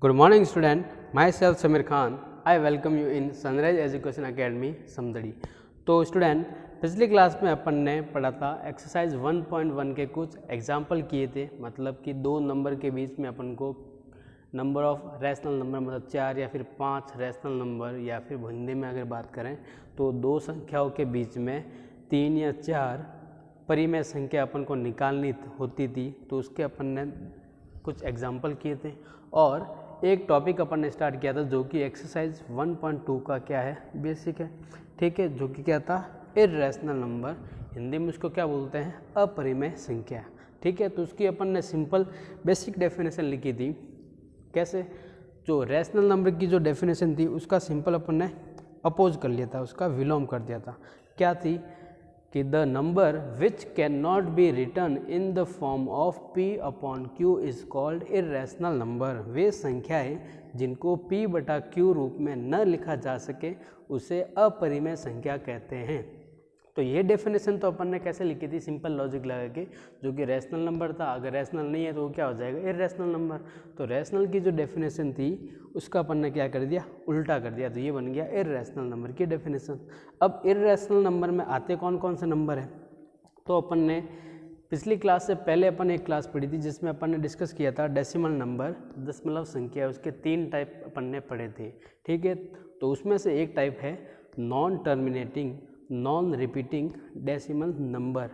Good morning student, myself Samir Khan. I welcome you in Sunrise Education Academy Samdari. तो student पिछली class में अपन ने पढ़ा था एक्सरसाइज 1.1 के कुछ एग्जाम्पल किए थे, मतलब कि दो नंबर के बीच में अपन को नंबर ऑफ रैशनल नंबर मतलब 4 या फिर 5 रैशनल नंबर, या फिर हिंदी में अगर बात करें तो दो संख्याओं के बीच में 3 या 4 परिमेय संख्या अपन को निकालनी होती थी। तो उसके अपन ने कुछ एग्जाम्पल किए थे और एक टॉपिक अपन ने स्टार्ट किया था जो कि एक्सरसाइज 1.2 का क्या है, बेसिक है, ठीक है, जो कि क्या था, इर्रेशनल नंबर, हिंदी में उसको क्या बोलते हैं, अपरिमेय संख्या, ठीक है। तो उसकी अपन ने सिंपल बेसिक डेफिनेशन लिखी थी। कैसे, जो रैशनल नंबर की जो डेफिनेशन थी उसका सिंपल अपन ने अपोज कर लिया था, उसका विलोम कर दिया था। क्या थी कि the number which can not be return in the form of p upon q is called irrational number. वे संख्याएं जिनको p बटा q रूप में न लिखा जा सके उसे अपरिमेय संख्या कहते हैं। तो ये डेफिनेशन तो अपन ने कैसे लिखी थी, सिंपल लॉजिक लगा के, जो कि रैशनल नंबर था, अगर रैशनल नहीं है तो वो क्या हो जाएगा, इर्रेशनल नंबर। तो रैशनल की जो डेफिनेशन थी उसका अपन ने क्या कर दिया, उल्टा कर दिया, तो ये बन गया इर्रेशनल नंबर की डेफिनेशन। अब इर्रेशनल नंबर में आते कौन कौन से नंबर हैं, तो अपन ने पिछली क्लास से पहले अपन एक क्लास पढ़ी थी जिसमें अपन ने डिस्कस किया था डेसिमल नंबर, दशमलव संख्या, उसके 3 टाइप अपन ने पढ़े थे, ठीक है। तो उसमें से एक टाइप है non terminating non repeating decimal number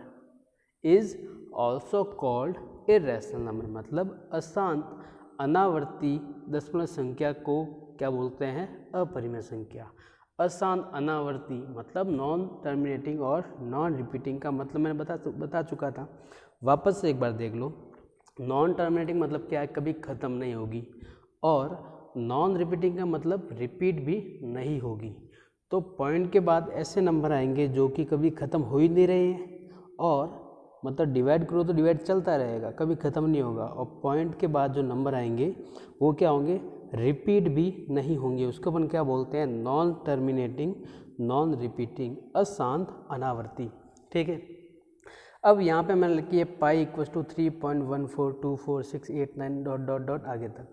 is also called irrational number, मतलब अशांत अनावर्ती दशमलव संख्या को क्या बोलते हैं, अपरिमेय संख्या। अशांत अनावर्ती मतलब नॉन टर्मिनेटिंग और नॉन रिपीटिंग का मतलब मैंने बता चुका था, वापस से एक बार देख लो। नॉन टर्मिनेटिंग मतलब क्या है, कभी ख़त्म नहीं होगी, और नॉन रिपीटिंग का मतलब रिपीट भी नहीं होगी। तो पॉइंट के बाद ऐसे नंबर आएंगे जो कि कभी ख़त्म हो ही नहीं रहे हैं, और मतलब डिवाइड करो तो डिवाइड चलता रहेगा, कभी ख़त्म नहीं होगा, और पॉइंट के बाद जो नंबर आएंगे वो क्या होंगे, रिपीट भी नहीं होंगे। उसको अपन क्या बोलते हैं, नॉन टर्मिनेटिंग नॉन रिपीटिंग अशांत अनावर्ती, ठीक है। अब यहाँ पे मैंने लिखी है pi equal to 3.142468 dot dot dot आगे तक।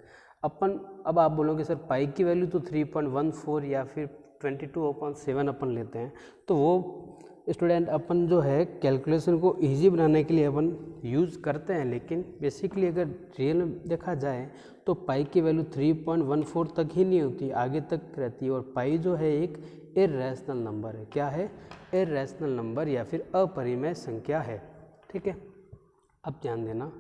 अब आप बोलोगे सर पाई की वैल्यू तो 3.14 या फिर 22/7 अपन लेते हैं, तो वो स्टूडेंट अपन जो है कैलकुलेशन को इजी बनाने के लिए अपन यूज़ करते हैं, लेकिन बेसिकली अगर रियल में देखा जाए तो पाई की वैल्यू 3.14 तक ही नहीं होती, आगे तक रहती है। और पाई जो है एक इर्रेशनल नंबर है, क्या है, इर्रेशनल नंबर या फिर अपरिमेय संख्या है, ठीक है। अब ध्यान देना,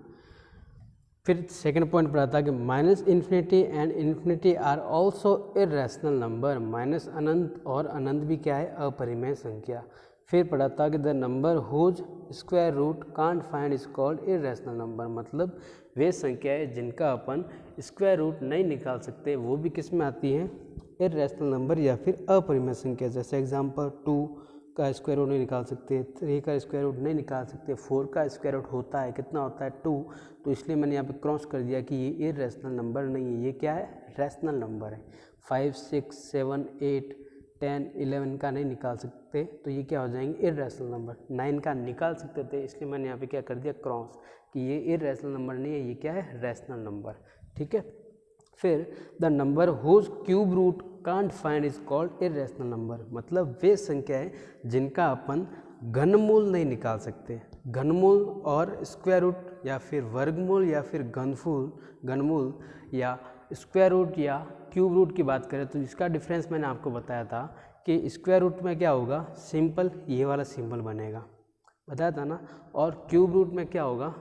फिर सेकंड पॉइंट पढ़ा था कि minus infinity and infinity are also irrational number, minus अनंत और अनंत भी क्या है, अपरिमेय संख्या। फिर पढ़ा था कि the number whose square root can't find is called irrational number, मतलब वे संख्याएं जिनका अपन स्क्वायर रूट नहीं निकाल सकते वो भी किस में आती हैं, इर्रेशनल नंबर या फिर अपरिमेय संख्या। जैसे एग्जांपल 2 का स्क्वायर रूट नहीं निकाल सकते, 3 का स्क्वायर रूट नहीं निकाल सकते, 4 का स्क्वायर रूट होता है, कितना होता है, 2। तो इसलिए मैंने यहाँ पे क्रॉस कर दिया कि ये इर्रेशनल नंबर नहीं है, ये क्या है, रैशनल नंबर है। 5, 6, 7, 8, 10, 11 का नहीं निकाल सकते, तो ये क्या हो जाएंगे, इर्रेशनल नंबर। 9 का निकाल सकते थे, इसलिए मैंने यहाँ पे क्या कर दिया, क्रॉस, कि ये इर्रेशनल नंबर नहीं है, ये क्या है, रैशनल नंबर, ठीक है। फिर the number whose cube root can't find is called irrational number, मतलब वे संख्याएं जिनका अपन घनमूल नहीं निकाल सकते। घनमूल और स्क्वायर रूट या फिर वर्गमूल या फिर घनमूल या स्क्वायर रूट या क्यूब रूट की बात करें तो इसका डिफरेंस मैंने आपको बताया था कि स्क्वायर रूट में क्या होगा, सिंपल ये वाला सिंबल बनेगा, बताया था ना, और क्यूब रूट में क्या होगा,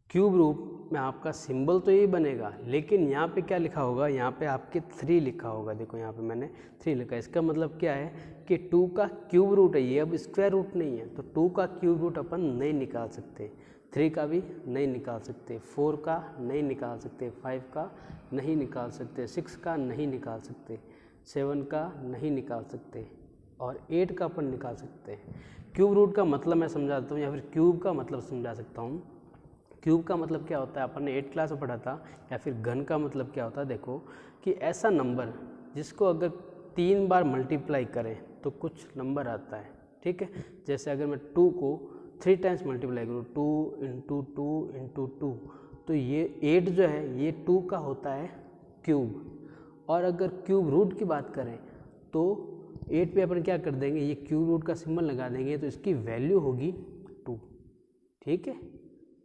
क्यूब रूट में आपका सिंबल तो यही बनेगा, लेकिन यहाँ पे क्या लिखा होगा, यहाँ पे आपके 3 लिखा होगा, देखो यहाँ पे मैंने 3 लिखा है। इसका मतलब क्या है कि 2 का क्यूब रूट है ये, अब स्क्वायर रूट नहीं है, तो 2 का क्यूब रूट अपन नहीं निकाल सकते, 3 का भी नहीं निकाल सकते, 4 का नहीं निकाल सकते, 5 का नहीं निकाल सकते, 6 का नहीं निकाल सकते, 7 का नहीं निकाल सकते, और 8 का अपन निकाल सकते हैं। क्यूब रूट का मतलब मैं समझाता हूँ, या फिर क्यूब का मतलब समझा सकता हूँ। क्यूब का मतलब क्या होता है, अपन ने 8 क्लास में पढ़ा था। या फिर घन का मतलब क्या होता है, देखो कि ऐसा नंबर जिसको अगर 3 बार मल्टीप्लाई करें तो कुछ नंबर आता है, ठीक है। जैसे अगर मैं 2 को 3 टाइम्स मल्टीप्लाई करूँ, 2 × 2 × 2, तो ये 8 जो है ये 2 का होता है क्यूब। और अगर क्यूब रूट की बात करें तो 8 पे अपन क्या कर देंगे, ये क्यूब रूट का सिंबल लगा देंगे, तो इसकी वैल्यू होगी 2। ठीक है,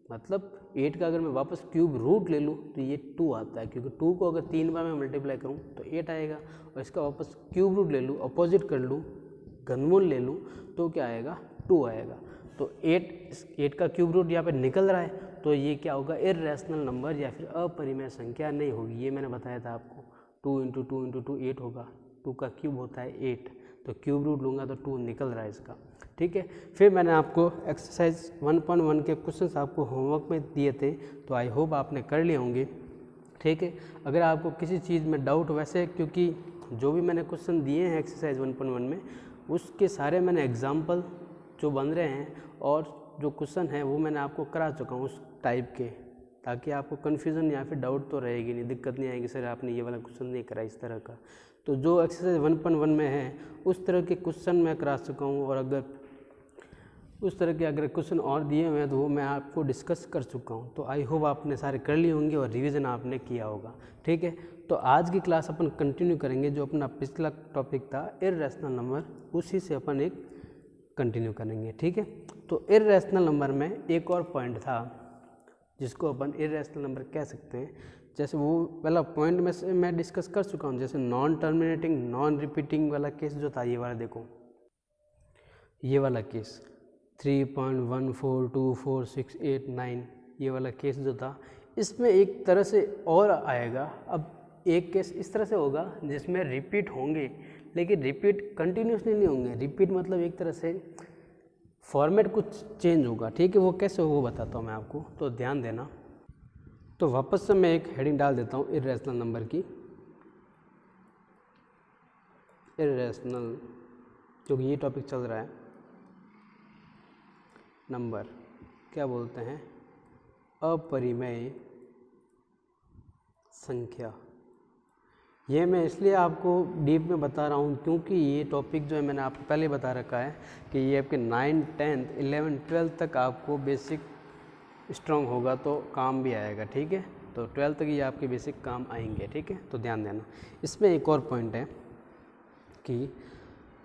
मतलब 8 का अगर मैं वापस क्यूब रूट ले लूँ तो ये 2 आता है, क्योंकि 2 को अगर 3 बार मैं मल्टीप्लाई करूँ तो 8 आएगा। और इसका वापस क्यूब रूट ले लूँ, अपोजिट कर लूँ, घनमूल ले लूँ, तो क्या आएगा, 2 आएगा। तो 8 का क्यूब रूट यहाँ पे निकल रहा है, तो ये क्या होगा, इर्रेशनल नंबर या फिर अपरिमेय संख्या नहीं होगी। ये मैंने बताया था आपको, 2 × 2 × 2 8 होगा, 2 का क्यूब होता है 8, तो क्यूब रूट लूँगा तो 2 निकल रहा है इसका। ठीक है, फिर मैंने आपको एक्सरसाइज 1.1 के क्वेश्चंस आपको होमवर्क में दिए थे, तो आई होप आपने कर लिए होंगे। ठीक है, अगर आपको किसी चीज़ में डाउट, वैसे क्योंकि जो भी मैंने क्वेश्चन दिए हैं एक्सरसाइज 1.1 में, उसके सारे मैंने एग्जाम्पल जो बन रहे हैं और जो क्वेश्चन है वो मैंने आपको करा चुका हूँ उस टाइप के, ताकि आपको कन्फ्यूज़न या फिर डाउट तो रहेगी नहीं, दिक्कत नहीं आएगी सर आपने ये वाला क्वेश्चन नहीं करा इस तरह का। तो जो एक्सरसाइज 1.1 में है उस तरह के क्वेश्चन मैं करा चुका हूँ, और अगर उस तरह के अगर क्वेश्चन और दिए हुए हैं तो वो मैं आपको डिस्कस कर चुका हूँ। तो आई होप आपने सारे कर लिए होंगे और रिवीजन आपने किया होगा। ठीक है, तो आज की क्लास अपन कंटिन्यू करेंगे, जो अपना पिछला टॉपिक था इर्रेशनल नंबर, उसी से अपन एक कंटिन्यू करेंगे। ठीक है, तो इर्रेशनल नंबर में एक और पॉइंट था जिसको अपन इर्रेशनल नंबर कह सकते हैं। जैसे वो वाला पॉइंट में से मैं डिस्कस कर चुका हूँ, जैसे नॉन टर्मिनेटिंग नॉन रिपीटिंग वाला केस जो था, ये वाला देखो, ये वाला केस 3.142468 ये वाला केस जो था, इसमें एक तरह से और आएगा। अब एक केस इस तरह से होगा जिसमें रिपीट होंगे, लेकिन रिपीट कंटिन्यूसली नहीं होंगे। रिपीट मतलब एक तरह से फॉर्मेट कुछ चेंज होगा। ठीक है, वो कैसे होगा वो बताता हूँ मैं आपको, तो ध्यान देना। तो वापस से मैं एक हेडिंग डाल देता हूँ इर्रेशनल नंबर की, इर्रेशनल, क्योंकि ये टॉपिक चल रहा है। नंबर क्या बोलते हैं, अपरिमेय संख्या। ये मैं इसलिए आपको डीप में बता रहा हूँ क्योंकि ये टॉपिक जो है मैंने आपको पहले बता रखा है कि ये आपके 9, 10, 11, 12 तक आपको बेसिक स्ट्रॉन्ग होगा तो काम भी आएगा। ठीक है, तो 12 तक ये आपके बेसिक काम आएंगे। ठीक है, तो ध्यान देना। इसमें एक और पॉइंट है कि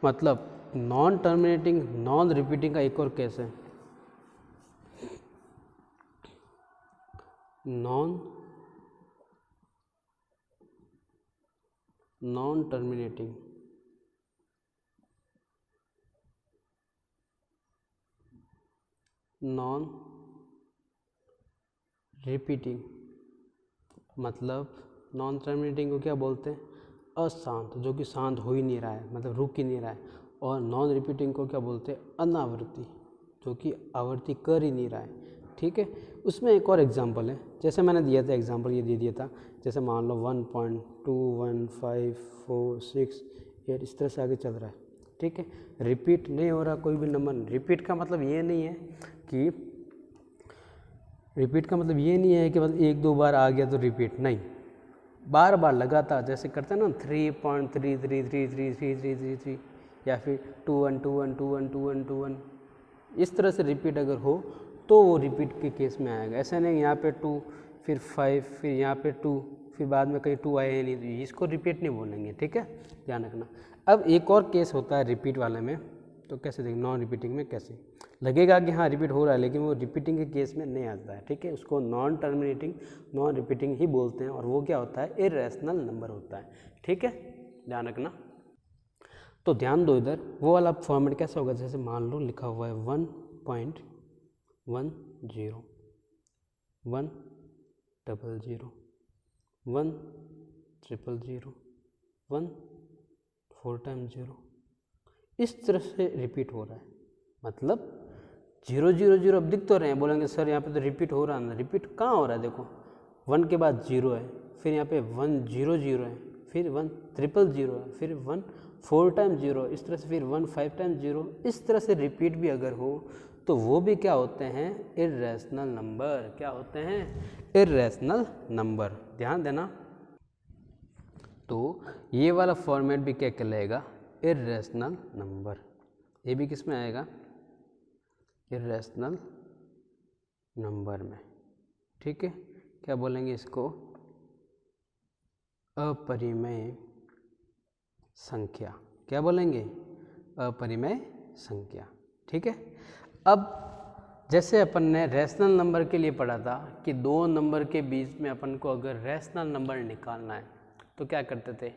मतलब नॉन टर्मिनेटिंग नॉन रिपीटिंग का एक और केस है, नॉन टर्मिनेटिंग नॉन रिपीटिंग, मतलब नॉन टर्मिनेटिंग को क्या बोलते हैं, अशांत, जो कि शांत हो ही नहीं रहा है, मतलब रुक ही नहीं रहा है। और नॉन रिपीटिंग को क्या बोलते हैं, अनावर्ती, जो कि आवर्ती कर ही नहीं रहा है। ठीक है, उसमें एक और एग्जांपल है, जैसे मैंने दिया था एग्जांपल, ये दे दिया था, जैसे मान लो 1.21546 इस तरह से आगे चल रहा है। ठीक है, रिपीट नहीं हो रहा कोई भी नंबर। रिपीट का मतलब ये नहीं है कि रिपीट का मतलब ये नहीं है कि मतलब 1-2 बार आ गया तो रिपीट, नहीं, बार बार लगातार जैसे करते हैं ना 3.33333333 या फिर 2-1 इस तरह से रिपीट अगर हो तो वो रिपीट के केस में आएगा। ऐसा नहीं यहाँ पे 2 फिर 5 फिर यहाँ पे 2 फिर बाद में कहीं 2 आए नहीं, तो इसको रिपीट नहीं बोलेंगे। ठीक है, ध्यान रखना। अब एक और केस होता है रिपीट वाले में, तो कैसे देखें, नॉन रिपीटिंग में कैसे लगेगा कि हाँ रिपीट हो रहा है, लेकिन वो रिपीटिंग के केस में नहीं आता है। ठीक है, उसको नॉन टर्मिनेटिंग नॉन रिपीटिंग ही बोलते हैं, और वो क्या होता है, इर्रेशनल नंबर होता है। ठीक है, ध्यान रखना। तो ध्यान दो इधर, वो वाला फॉर्मेट कैसा होगा, जैसे मान लो लिखा हुआ है 1.10 1 0 1 0 1 4 टाइम 0, इस तरह से रिपीट हो रहा है। मतलब 0 0 0 अब दिख तो रहे हैं, बोलेंगे सर यहाँ पे तो रिपीट हो रहा है ना, रिपीट कहाँ हो रहा है, देखो 1 के बाद 0 है, फिर यहाँ पे 1 0 0 है, फिर 1 0 0 है, फिर 1 4 टाइम 0, इस तरह से फिर 1 5 टाइम 0, इस तरह से रिपीट भी अगर हो तो वो भी क्या होते हैं, इर्रेशनल नंबर। क्या होते हैं, इर्रेशनल नंबर। ध्यान देना। तो ये वाला फॉर्मेट भी क्या कहलाएगा, इर्रेशनल नंबर। ये भी किस में आएगा, इर्रेशनल नंबर में। ठीक है, क्या बोलेंगे इसको, अपरिमेय संख्या, क्या बोलेंगे, अपरिमेय संख्या। ठीक है। अब जैसे अपन ने रैशनल नंबर के लिए पढ़ा था कि दो नंबर के बीच में अपन को अगर रैशनल नंबर निकालना है तो क्या करते थे,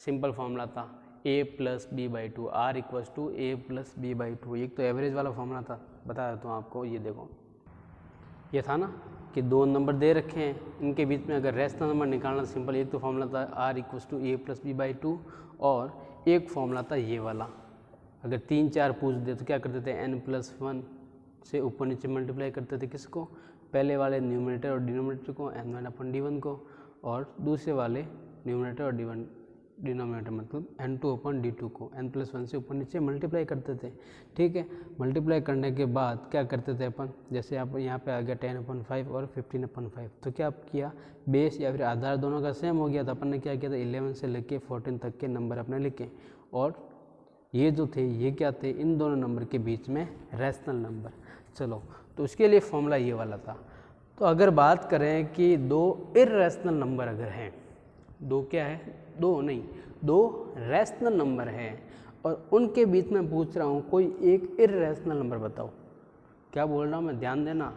सिंपल फॉर्मूला था a plus b by two, r equals to a plus b by two. एक तो एवरेज वाला फॉर्मूला था, बता देता हूँ आपको, ये देखो ये था ना कि दो नंबर दे रखे हैं, इनके बीच में अगर रैशनल नंबर निकालना सिंपल, एक तो फॉर्मूला था r equals to a plus b by two, और एक फॉर्मूला था ये वाला। अगर 3 4 पूछ दे तो क्या करते थे, n+1 से ऊपर नीचे मल्टीप्लाई करते थे किसको, पहले वाले न्यूमरेटर और डिनोमिनेटर को n1/d1 को, और दूसरे वाले न्यूमरेटर और डिनोमिनेटर मतलब n2/d2 को n+1 से ऊपर नीचे मल्टीप्लाई करते थे। ठीक है। मल्टीप्लाई करने के बाद क्या करते थे अपन, जैसे आप यहाँ पे आ गया 10/5 और 15/5, तो क्या किया, बेस या फिर आधार दोनों का सेम हो गया था। अपन ने क्या किया था, 11 से लेके 14 तक के नंबर अपने लिखे, और ये जो थे ये क्या थे, इन दोनों नंबर के बीच में रैशनल नंबर। चलो, तो उसके लिए फॉर्मूला ये वाला था। तो अगर बात करें कि दो इर्रेशनल नंबर अगर हैं, दो क्या है, दो रैशनल नंबर हैं, और उनके बीच में पूछ रहा हूँ कोई एक इर्रेशनल नंबर बताओ। क्या बोल रहा हूँ मैं, ध्यान देना,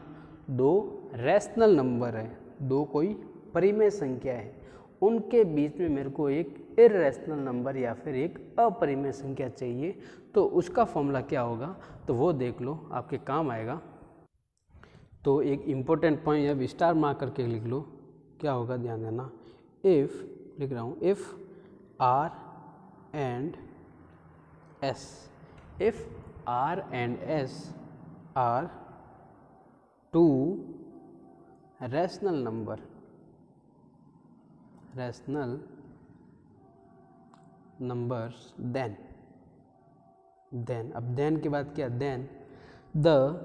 दो रैशनल नंबर है, दो कोई परिमेय संख्या है, उनके बीच में मेरे को एक इर्रेशनल नंबर या फिर एक अपरिमेय संख्या चाहिए, तो उसका फॉर्मूला क्या होगा, तो वो देख लो, आपके काम आएगा। तो एक इम्पोर्टेंट पॉइंट अब स्टार मार्क करके लिख लो, क्या होगा ध्यान देना, इफ़ लिख रहा हूँ, if R and S, if R and S are two rational numbers, then अब then के बाद क्या, then the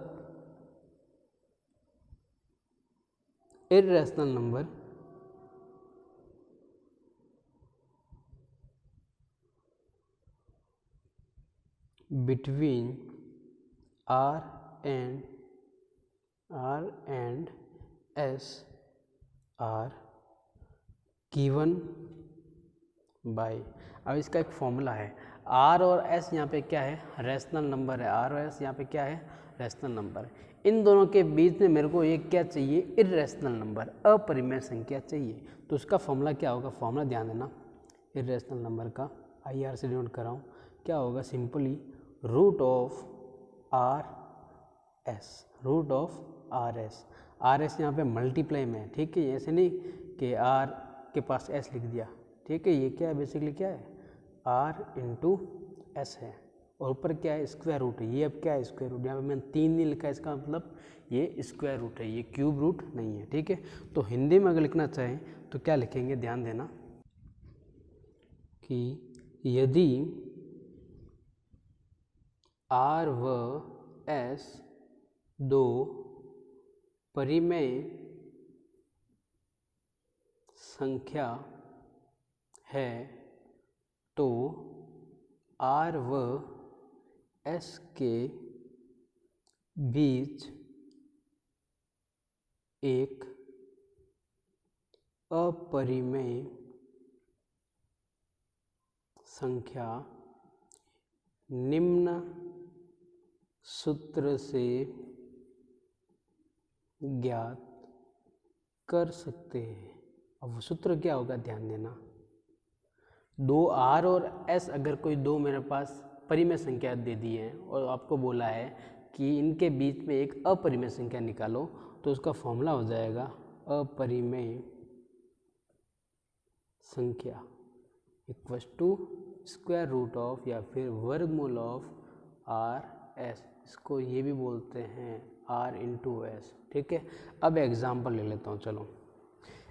irrational number between R and S are given by, अब इसका एक फॉर्मूला है, R और S यहाँ पे क्या है, रैशनल नंबर है, R और S यहाँ पे क्या है, रैशनल नंबर है। इन दोनों के बीच में मेरे को एक क्या चाहिए, इर्रेशनल नंबर, अपरिमेय संख्या चाहिए। तो उसका फॉर्मूला क्या होगा, फॉर्मूला ध्यान देना, इर्रेशनल नंबर का IR से डिनोट कर रहा हूँ, क्या होगा, simply root of R S यहाँ पे मल्टीप्लाई में है। ठीक है, ऐसे नहीं कि R के पास S लिख दिया। ठीक है, ये क्या है, बेसिकली क्या है, R इंटू S है, और ऊपर क्या है, स्क्वायर रूट है। ये अब क्या है, स्क्वायर रूट, यहाँ पे मैंने 3 नहीं लिखा, इसका मतलब ये स्क्वायर रूट है, ये क्यूब रूट नहीं है। ठीक है, तो हिंदी में अगर लिखना चाहें तो क्या लिखेंगे, ध्यान देना कि यदि R व S दो परिमेय संख्या है तो R व S के बीच एक अपरिमेय संख्या निम्न सूत्र से ज्ञात कर सकते हैं। अब वो सूत्र क्या होगा, ध्यान देना, दो R और S अगर कोई दो मेरे पास परिमेय संख्या दे दी है और आपको बोला है कि इनके बीच में एक अपरिमेय संख्या निकालो, तो उसका फॉर्मूला हो जाएगा अपरिमेय संख्या equals to square root of या फिर वर्गमूल ऑफ RS, इसको ये भी बोलते हैं R इंटू एस। ठीक है, अब एग्जाम्पल ले लेता हूँ। चलो,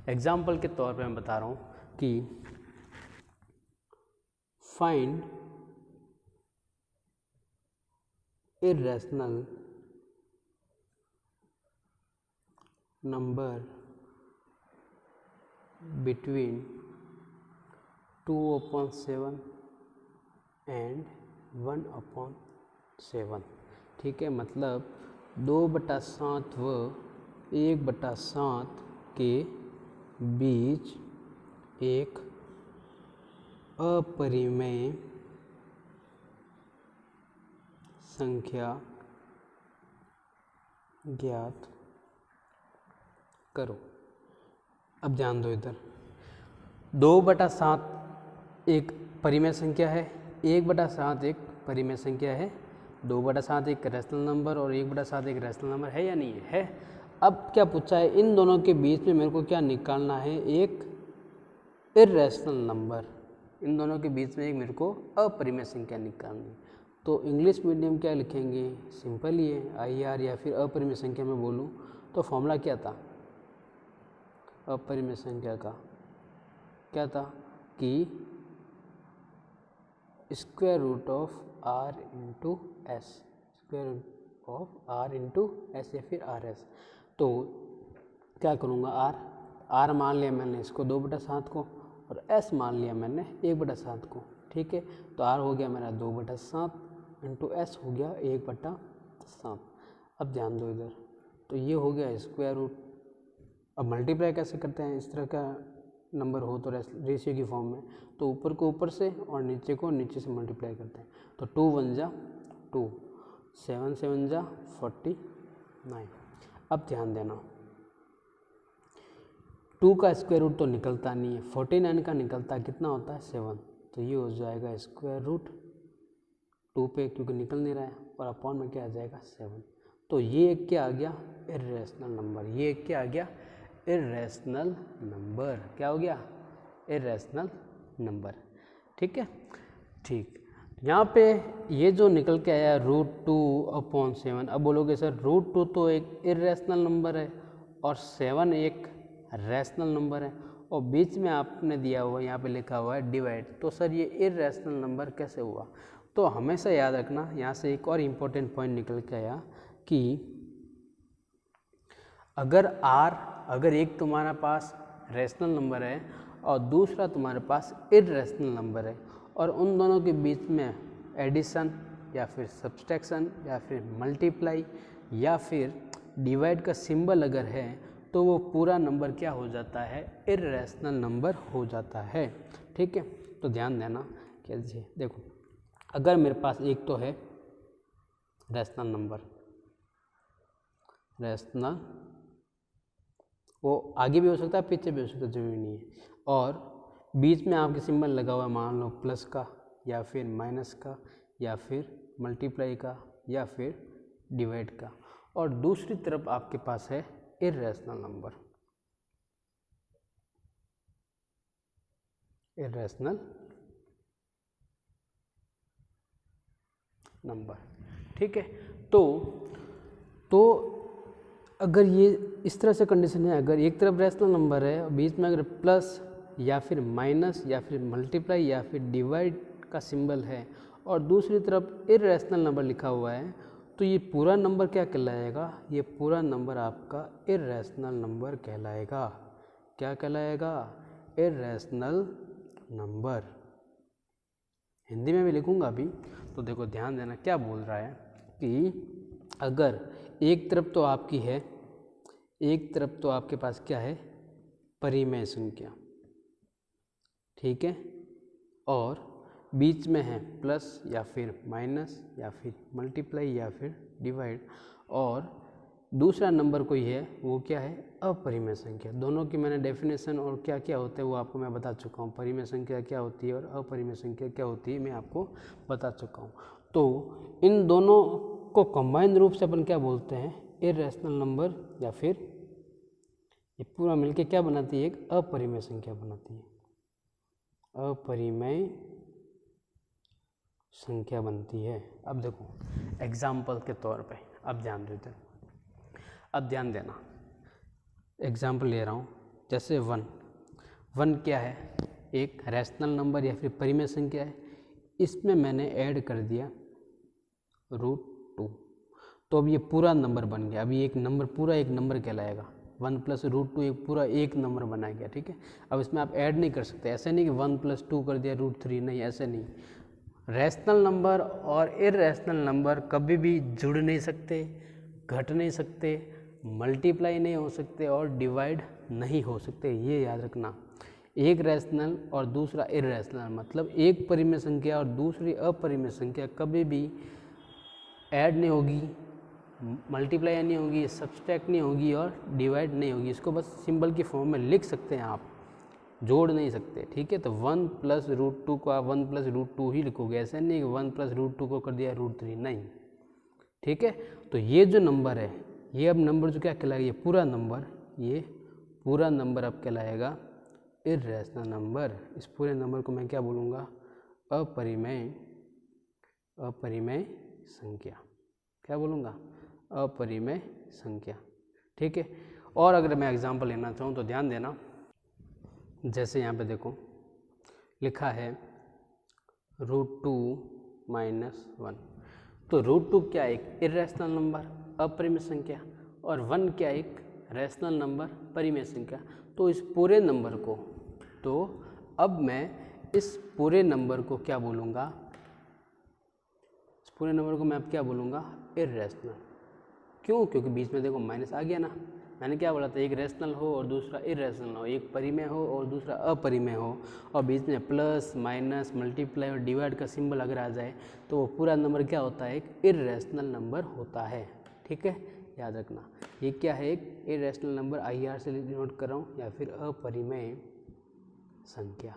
एग्जाम्पल के तौर पे मैं बता रहा हूँ कि find irrational number between 2/7 and 1/7। ठीक है, मतलब 2/7 व 1/7 के बीच एक अपरिमेय संख्या ज्ञात करो। अब ध्यान दो, इधर 2/7 एक परिमेय संख्या है, 1/7 एक परिमेय संख्या है, 2/7 एक रैशनल नंबर और 1/7 एक रैशनल नंबर है या नहीं है? है। अब क्या पूछा है, इन दोनों के बीच में मेरे को क्या निकालना है, एक इर्रेशनल नंबर। इन दोनों के बीच में एक मेरे को अपरिमेय संख्या निकालनी। तो इंग्लिश मीडियम क्या लिखेंगे, सिंपल ही है, IR या फिर अपरिमेय संख्या में बोलूँ तो फॉर्मूला क्या था अपरिमेय संख्या का, क्या था कि square root of R into S, square root of R into S या फिर RS। तो क्या करूँगा, R मान लिया मैंने इसको 2/7 को और S मान लिया मैंने 1/7 को, ठीक है। तो R हो गया मेरा 2/7 इंटू S हो गया 1/7। अब ध्यान दो इधर, तो ये हो गया स्क्वायर रूट। अब मल्टीप्लाई कैसे करते हैं, इस तरह का नंबर हो तो रेशियो की फॉर्म में, तो ऊपर को ऊपर से और नीचे को नीचे से मल्टीप्लाई करते हैं। तो 2 1 जा 2, 7 7 जा 49। अब ध्यान देना, 2 का स्क्वायर रूट तो निकलता नहीं है, 49 का निकलता कितना होता है 7। तो ये हो जाएगा स्क्वायर रूट 2 पे, क्योंकि निकल नहीं रहा है, और अपॉन में क्या आ जाएगा 7। तो ये एक क्या आ गया, इर्रेशनल नंबर। ये एक क्या आ गया, इर्रेशनल नंबर। क्या हो गया, इर्रेशनल नंबर। ठीक है, ठीक। यहाँ पे ये जो निकल के आया √2/7। अब बोलोगे सर √2 तो एक इर्रेशनल नंबर है और 7 एक रैशनल नंबर है, और बीच में आपने दिया हुआ यहाँ पे लिखा हुआ है डिवाइड, तो सर ये इर्रेशनल नंबर कैसे हुआ? तो हमेशा याद रखना, यहाँ से एक और इम्पोर्टेंट पॉइंट निकल के आया कि अगर एक तुम्हारा पास रैशनल नंबर है और दूसरा तुम्हारे पास इर्रेशनल नंबर है, और उन दोनों के बीच में एडिशन या फिर सब्सट्रैक्शन या फिर मल्टीप्लाई या फिर डिवाइड का सिंबल अगर है, तो वो पूरा नंबर क्या हो जाता है, इर्रेशनल नंबर हो जाता है। ठीक है, तो ध्यान देना। कैसे, देखो अगर मेरे पास एक तो है रैशनल नंबर, रैशनल, वो आगे भी हो सकता है पीछे भी हो सकता है, जरूरी नहीं है, और बीच में आपके सिंबल लगा हुआ है, मान लो प्लस का या फिर माइनस का या फिर मल्टीप्लाई का या फिर डिवाइड का, और दूसरी तरफ आपके पास है इर्रेशनल नंबर, इर्रेशनल नंबर। ठीक है, तो अगर ये इस तरह से कंडीशन है, अगर एक तरफ रैशनल नंबर है और बीच में अगर प्लस या फिर माइनस या फिर मल्टीप्लाई या फिर डिवाइड का सिंबल है और दूसरी तरफ इर्रेशनल नंबर लिखा हुआ है, तो ये पूरा नंबर क्या कहलाएगा, ये पूरा नंबर आपका इर्रेशनल नंबर कहलाएगा। क्या कहलाएगा, इर्रेशनल नंबर। हिंदी में भी लिखूंगा अभी, तो देखो ध्यान देना क्या बोल रहा है कि अगर एक तरफ तो आपकी है, एक तरफ तो आपके पास क्या है, परिमेय संख्या, ठीक है, और बीच में है प्लस या फिर माइनस या फिर मल्टीप्लाई या फिर डिवाइड, और दूसरा नंबर कोई है वो क्या है, अपरिमेय संख्या। दोनों की मैंने डेफिनेशन और क्या क्या होता है वो आपको मैं बता चुका हूँ। परिमेय संख्या क्या होती है और अपरिमेय संख्या क्या होती है मैं आपको बता चुका हूँ। तो इन दोनों को कंबाइंड रूप से अपन क्या बोलते हैं, इर्रेशनल नंबर, या फिर ये पूरा मिलके क्या बनाती है, एक अपरिमेय संख्या बनाती है, अपरिमेय संख्या बनती है। अब देखो एग्जाम्पल के तौर पे, अब ध्यान देते हैं, अब ध्यान देना, एग्जाम्पल ले रहा हूँ, जैसे 1 क्या है, एक रैशनल नंबर या फिर परिमेय संख्या है, इसमें मैंने ऐड कर दिया √2, तो अब ये पूरा नंबर बन गया। अभी एक नंबर पूरा एक नंबर कहलाएगा, 1 + √2 एक पूरा एक नंबर बना गया। ठीक है, अब इसमें आप ऐड नहीं कर सकते, ऐसे नहीं कि 1 + 2 कर दिया √3, नहीं, ऐसे नहीं। रैशनल नंबर और इर्रेशनल नंबर कभी भी जुड़ नहीं सकते, घट नहीं सकते, मल्टीप्लाई नहीं हो सकते और डिवाइड नहीं हो सकते, ये याद रखना। एक रैशनल और दूसरा इर्रेशनल, मतलब एक परिमेय संख्या और दूसरी अपरिमेय संख्या कभी भी ऐड नहीं होगी, मल्टीप्लाई नहीं होगी, सब्सट्रैक्ट नहीं होगी और डिवाइड नहीं होगी। इसको बस सिंबल की फॉर्म में लिख सकते हैं, आप जोड़ नहीं सकते, ठीक है। तो 1 + √2 को आप 1 + √2 ही लिखोगे, ऐसा नहीं कि 1 + √2 को कर दिया √3, नहीं, ठीक है। तो ये जो नंबर है, ये अब नंबर जो क्या कहलाएगा, ये पूरा नंबर अब कहलाएगा इर्रेशनल नंबर। इस पूरे नंबर को मैं क्या बोलूँगा, अपरिमेय संख्या। क्या बोलूँगा, अपरिमेय संख्या, ठीक है। और अगर मैं एग्जांपल लेना चाहूँ तो ध्यान देना, जैसे यहाँ पे देखो लिखा है √2 - 1, तो √2 क्या एक इर्रेशनल नंबर अपरिमेय संख्या और 1 क्या एक रैशनल नंबर परिमेय संख्या। तो इस पूरे नंबर को, तो अब मैं इस पूरे नंबर को क्या बोलूँगा, इस पूरे नंबर को मैं अब क्या बोलूँगा, इर्रेशनल। क्यों, क्योंकि बीच में देखो माइनस आ गया ना, मैंने क्या बोला था, एक रैशनल हो और दूसरा इर्रेशनल हो, एक परिमेय हो और दूसरा अपरिमेय हो, और बीच में प्लस माइनस मल्टीप्लाई और डिवाइड का सिंबल अगर आ जाए तो वो पूरा नंबर क्या होता है, एक इर्रेशनल नंबर होता है, ठीक है, याद रखना। ये क्या है, एक इर्रेशनल नंबर, IR से नोट कर रहा हूँ, या फिर अपरिमेय संख्या,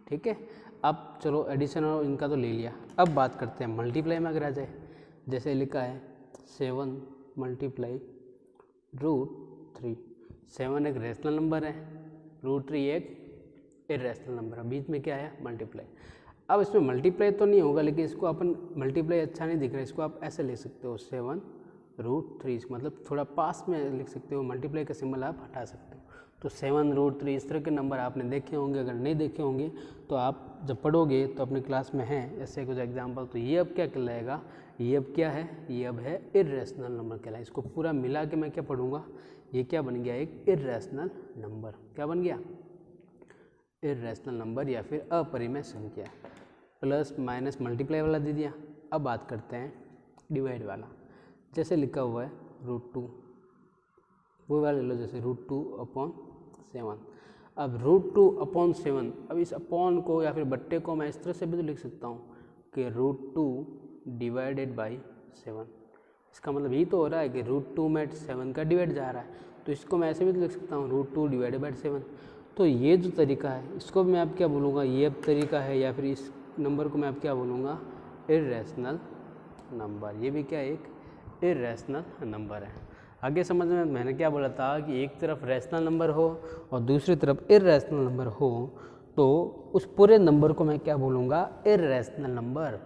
ठीक है। अब चलो एडिशन और इनका तो ले लिया, अब बात करते हैं मल्टीप्लाई में अगर आ जाए, जैसे लिखा है 7 × √3। 7 एक रैशनल नंबर है, √3 एक इर्रेशनल नंबर है, बीच में क्या है, मल्टीप्लाई। अब इसमें मल्टीप्लाई तो नहीं होगा, लेकिन इसको अपन मल्टीप्लाई अच्छा नहीं दिख रहा है, इसको आप ऐसे ले सकते हो 7 √3, मतलब थोड़ा पास में लिख सकते हो, मल्टीप्लाई का सिंबल आप हटा सकते हो। तो 7 √3 इस तरह के नंबर आपने देखे होंगे, अगर नहीं देखे होंगे तो आप जब पढ़ोगे तो अपनी क्लास में है ऐसे कुछ एग्जाम्पल। तो ये अब क्या कहलाएगा, ये अब क्या है, ये अब है इर्रेशनल नंबर कहलाए। इसको पूरा मिला के मैं क्या पढ़ूंगा, ये क्या बन गया, एक इर्रेशनल नंबर। क्या बन गया, इर्रेशनल नंबर या फिर अपरिमेय संख्या। प्लस माइनस मल्टीप्लाई वाला दे दिया। अब बात करते हैं डिवाइड वाला, जैसे लिखा हुआ है √2, वो वाला ले लो, जैसे √2/7। अब √2/7, अब इस अपॉन को या फिर बट्टे को मैं इस तरह से भी तो लिख सकता हूँ कि √2 / 7। इसका मतलब यही तो हो रहा है कि √2 में 7 का डिवाइड जा रहा है, तो इसको मैं ऐसे भी तो लिख सकता हूँ √2 / 7। तो ये जो तरीका है इसको मैं अब क्या बोलूँगा, ये अब तरीका है, या फिर इस नंबर को मैं अब क्या बोलूँगा, इर्रेशनल नंबर। ये भी क्या एक इर्रेशनल नंबर है। आगे समझ में, मैंने क्या बोला था कि एक तरफ रैशनल नंबर हो और दूसरी तरफ इर्रेशनल नंबर हो, तो उस पूरे नंबर को मैं क्या बोलूँगा, इर्रेशनल नंबर।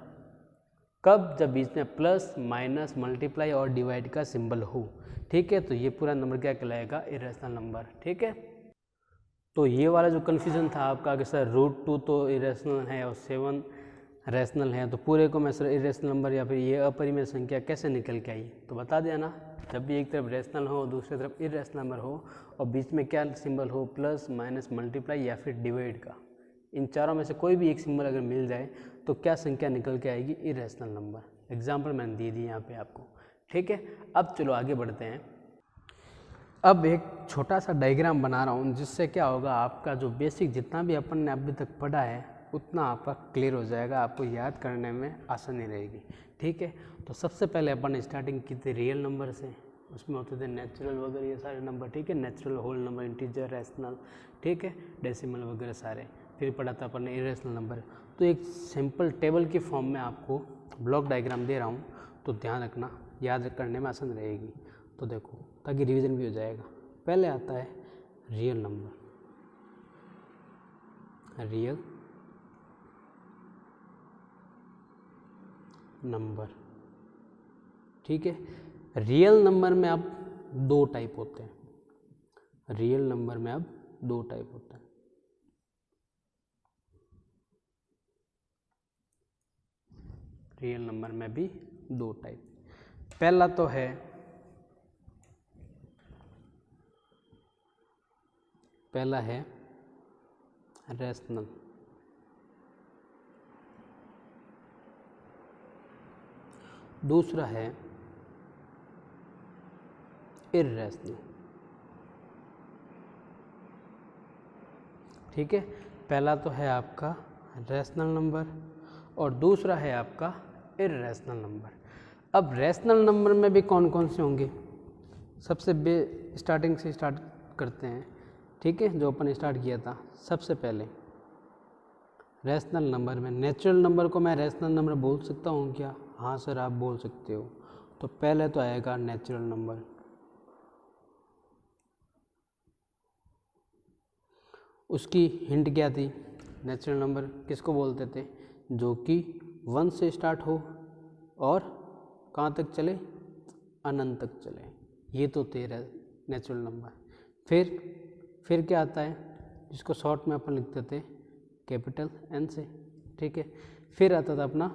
कब, जब बीच में प्लस माइनस मल्टीप्लाई और डिवाइड का सिंबल हो, ठीक है। तो ये पूरा नंबर क्या कहलाएगा, इर्रेशनल नंबर, ठीक है। तो ये वाला जो कन्फ्यूजन था आपका कि सर √2 तो इरेशनल है और 7 रैशनल है, तो पूरे को मैं सर इरेशनल नंबर या फिर ये अपरिमेय संख्या कैसे निकल के आई, तो बता दिया ना, जब भी एक तरफ रैशनल हो दूसरी तरफ इरेशनल नंबर हो और बीच में क्या सिंबल हो, प्लस माइनस मल्टीप्लाई या फिर डिवाइड का, इन चारों में से कोई भी एक सिंबल अगर मिल जाए तो क्या संख्या निकल के आएगी, इरेशनल नंबर। एग्जाम्पल मैंने दे दी यहाँ पे आपको, ठीक है। अब चलो आगे बढ़ते हैं। अब एक छोटा सा डायग्राम बना रहा हूँ, जिससे क्या होगा, आपका जो बेसिक जितना भी अपन ने अभी तक पढ़ा है उतना आपका क्लियर हो जाएगा, आपको याद करने में आसानी रहेगी, ठीक है। तो सबसे पहले अपन स्टार्टिंग की थी रियल नंबर से, उसमें होते थे नेचुरल वगैरह ये सारे नंबर, ठीक है, natural, whole number, integer, rational, ठीक है, डेसिमल वगैरह सारे। फिर पढ़ा था अपन ने इरेशनल नंबर। तो एक सिंपल टेबल की फॉर्म में आपको ब्लॉक डायग्राम दे रहा हूँ, तो ध्यान रखना, याद करने में आसान रहेगी। तो देखो, ताकि रिवीजन भी हो जाएगा। पहले आता है रियल नंबर, रियल नंबर, ठीक है। रियल नंबर में अब दो टाइप होते हैं, रियल नंबर में अब दो टाइप होता है। रियल नंबर में भी दो टाइप। पहला तो है रैशनल, दूसरा है इर्रेशनल। ठीक है, पहला तो है आपका रैशनल नंबर और दूसरा है आपका इर्रेशनल नंबर। अब रैशनल नंबर में भी कौन कौन से होंगे, सबसे स्टार्टिंग से स्टार्ट करते हैं, ठीक है, जो अपन स्टार्ट किया था। सबसे पहले रैशनल नंबर में नेचुरल नंबर को मैं रैशनल नंबर बोल सकता हूँ क्या? हाँ सर, आप बोल सकते हो। तो पहले तो आएगा नेचुरल नंबर, उसकी हिंट क्या थी? नेचुरल नंबर किसको बोलते थे? जो कि 1 से स्टार्ट हो और कहाँ तक चले? अनंत तक चले। ये तो थे नेचुरल नंबर। फिर क्या आता है, जिसको शॉर्ट में अपन लिखते थे कैपिटल एन से, ठीक है। फिर आता था अपना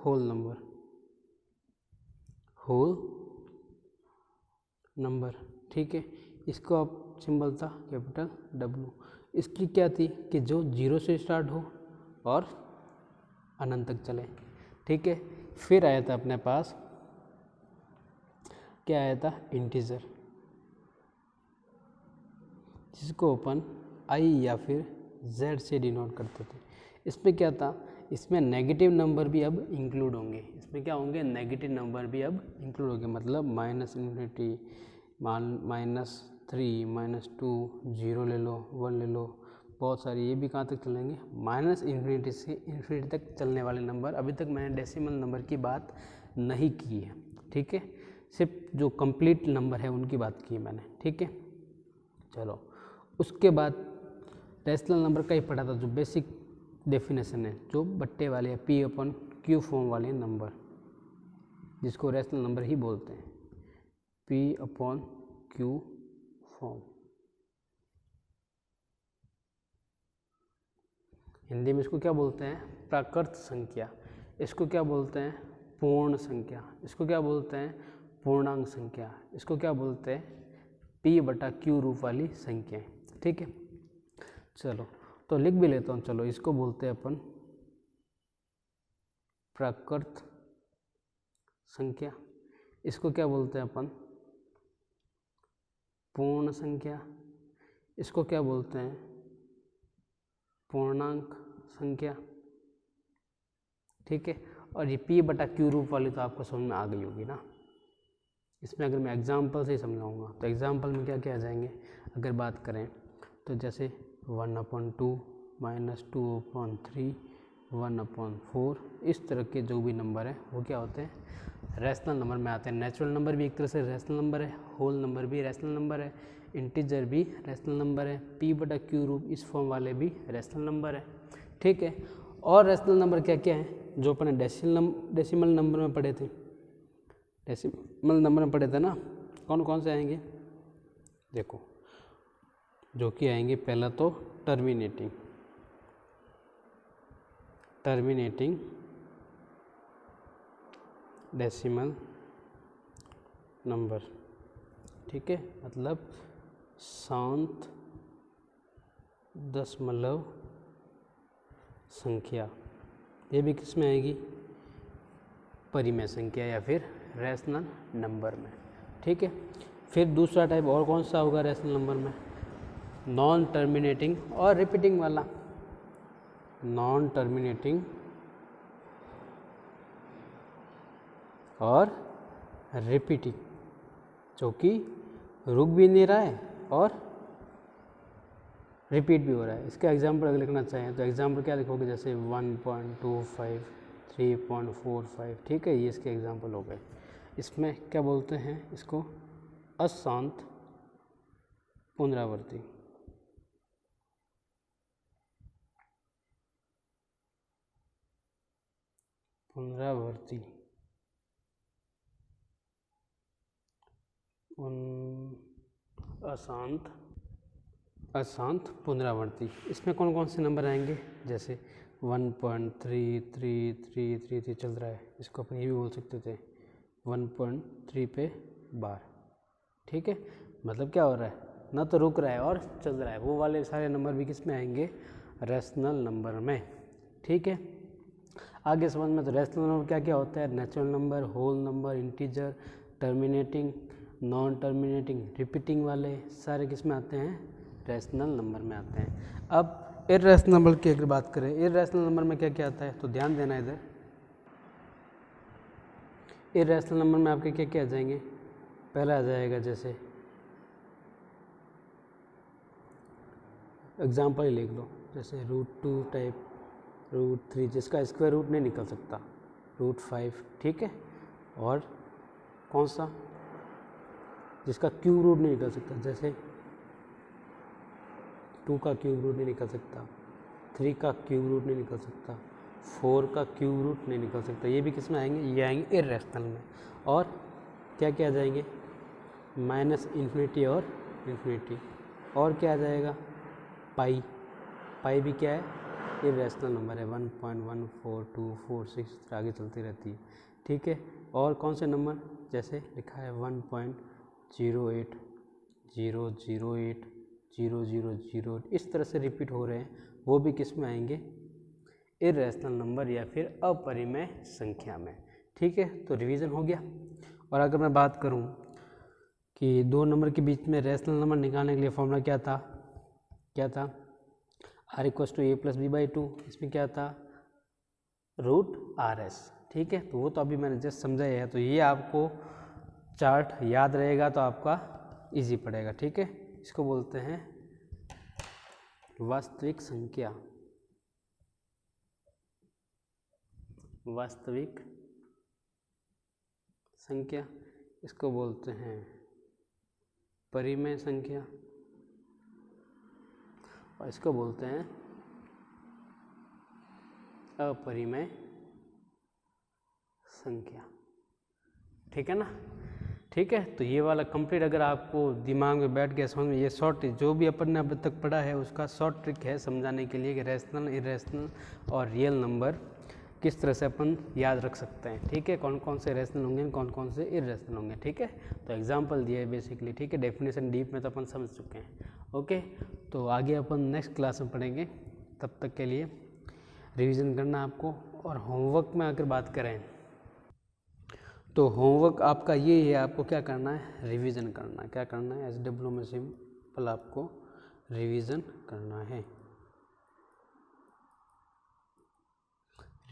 होल नंबर, होल नंबर, ठीक है। इसको आप सिंबल था कैपिटल डब्ल्यू। इसकी क्या थी कि जो 0 से स्टार्ट हो और अनंत तक चले, ठीक है। फिर आया था अपने पास, क्या आया था? इंटीजर, जिसको अपन आई या फिर जेड से डिनोट करते थे। इसमें क्या था? इसमें नेगेटिव नंबर भी अब इंक्लूड होंगे। इसमें क्या होंगे? नेगेटिव नंबर भी अब इंक्लूड होंगे, मतलब -∞, -3, -2, 0 ले लो, 1 ले लो, बहुत सारी। ये भी कहाँ तक चलेंगे? -∞ से इन्फिनिटी तक चलने वाले नंबर। अभी तक मैंने डेसिमल नंबर की बात नहीं की है, ठीक है, सिर्फ जो कंप्लीट नंबर है उनकी बात की है मैंने, ठीक है। चलो, उसके बाद रैशनल नंबर का ही पढ़ा था, जो बेसिक डेफिनेशन है, जो बट्टे वाले P/Q फॉर्म वाले नंबर, जिसको रैशनल नंबर ही बोलते हैं, P/Q फॉर्म। हिंदी में इसको क्या बोलते हैं? प्राकृत संख्या। इसको क्या बोलते हैं? पूर्ण संख्या। इसको क्या बोलते हैं? पूर्णांक संख्या। इसको क्या बोलते हैं? P/Q रूप वाली संख्याएं, ठीक है। चलो, तो लिख भी लेता हूँ। चलो, इसको बोलते हैं अपन प्राकृत संख्या। इसको क्या बोलते हैं अपन? पूर्ण संख्या। इसको क्या बोलते हैं? पूर्णांक संख्या, ठीक है। और ये P/Q रूप वाली तो आपको समझ में आ गई होगी ना। इसमें अगर मैं एग्जाम्पल से ही समझाऊंगा तो एग्जाम्पल में क्या क्या आ जाएंगे अगर बात करें तो, जैसे 1/2, -2/3, 1/4, इस तरह के जो भी नंबर है वो क्या होते हैं? रैशनल नंबर में आते हैं। नेचुरल नंबर भी एक तरह से रैशनल नंबर है, होल नंबर भी रैशनल नंबर है, इंटीजर भी रैशनल नंबर है, P/Q रूप इस फॉर्म वाले भी रैशनल नंबर है, ठीक है। और रैशनल नंबर क्या क्या है जो अपने डेसिमल नंबर में पढ़े थे? डेसिमल नंबर में पढ़े थे ना, कौन कौन से आएंगे? देखो, जो कि आएंगे, पहला तो टर्मिनेटिंग डेसिमल नंबर, ठीक है, मतलब शांत दशमलव संख्या। ये भी किस में आएगी? परिमेय संख्या या फिर रैशनल नंबर में, ठीक है। फिर दूसरा टाइप और कौन सा होगा रैशनल नंबर में? नॉन टर्मिनेटिंग और रिपीटिंग वाला। नॉन टर्मिनेटिंग और रिपीटिंग, जो कि रुक भी नहीं रहा है और रिपीट भी हो रहा है। इसका एग्जाम्पल अगर लिखना चाहें तो एग्जाम्पल क्या लिखोगे? जैसे 1.25, 3.45, ठीक है, ये इसके एग्जाम्पल हो गए। इसमें क्या बोलते हैं? इसको अशांत पुनरावृत्ति। अशांत पुनरावृत्ति। इसमें कौन कौन से नंबर आएंगे? जैसे 1.3333 चल रहा है, इसको अपन ये भी बोल सकते थे 1.3 पे बार, ठीक है। मतलब क्या हो रहा है? ना तो रुक रहा है और चल रहा है। वो वाले सारे नंबर भी किस में आएंगे? रैशनल नंबर में, ठीक है। आगे समझ में, तो रैशनल नंबर क्या क्या होता है? Natural number, whole number, integer, terminating, non terminating, repeating वाले सारे किस में आते हैं? रैशनल नंबर में आते हैं। अब इर्रेशनल नंबर की अगर बात करें, इर्रेशनल नंबर में क्या क्या आता है, तो ध्यान देना इधर। इर्रेशनल नंबर में आपके क्या क्या आ जाएंगे, पहला आ जाएगा जैसे एग्जाम्पल ही लिख लो, जैसे √2 टाइप, √3 जिसका स्क्वायर रूट नहीं निकल सकता, √5, ठीक है। और कौन सा, जिसका क्यूब रूट नहीं निकल सकता, जैसे 2 का क्यूब रूट नहीं निकल सकता, 3 का क्यूब रूट नहीं निकल सकता, 4 का क्यूब रूट नहीं निकल सकता। ये भी किस में आएंगे, ये आएंगे इर्रेशनल में। और क्या क्या आ जाएंगे, -∞ और इन्फिनिटी। और क्या आ जाएगा, पाई, पाई भी क्या है, इर्रेशनल नंबर है, 1.14246 आगे चलती रहती है, ठीक है। और कौन से नंबर, जैसे लिखा है 1.080080000, इस तरह से रिपीट हो रहे हैं, वो भी किस में आएंगे, इर्रेशनल नंबर या फिर अपरिमेय संख्या में, ठीक है। तो रिवीजन हो गया। और अगर मैं बात करूं कि दो नंबर के बीच में रेशनल नंबर निकालने के लिए फॉर्मूला क्या था, r = a+b/2, इसमें क्या था, √RS, ठीक है। तो वो तो अभी मैंने जस्ट समझाया है, तो ये आपको चार्ट याद रहेगा तो आपका इजी पड़ेगा, ठीक है। इसको बोलते हैं वास्तविक संख्या, वास्तविक संख्या, इसको बोलते हैं परिमेय संख्या, और इसको बोलते हैं अपरिमेय संख्या, ठीक है ना, ठीक है। तो ये वाला कंप्लीट अगर आपको दिमाग में बैठ गया समझ में, ये शॉर्ट जो भी अपन ने अब तक पढ़ा है उसका शॉर्ट ट्रिक है समझाने के लिए कि रेशनल, इरेशनल और रियल नंबर किस तरह से अपन याद रख सकते हैं, ठीक है। कौन कौन से रेशनल होंगे, कौन कौन से इरेशनल होंगे, ठीक है। तो एग्जांपल दिया है बेसिकली, ठीक है। डेफिनेशन डीप में तो अपन समझ चुके हैं, ओके। तो आगे अपन नेक्स्ट क्लास में पढ़ेंगे, तब तक के लिए रिवीजन करना आपको। और होमवर्क में अगर बात करें तो होमवर्क आपका ये है, आपको क्या करना है, रिवीजन करना है। क्या करना है, SW में सिंपल आपको रिवीजन करना है,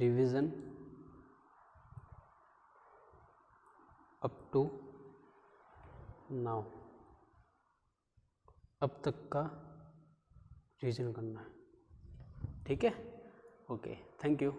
रिवीजन अप टू नाउ, अब तक का रिवीजन करना है, ठीक है। Okay, thank you.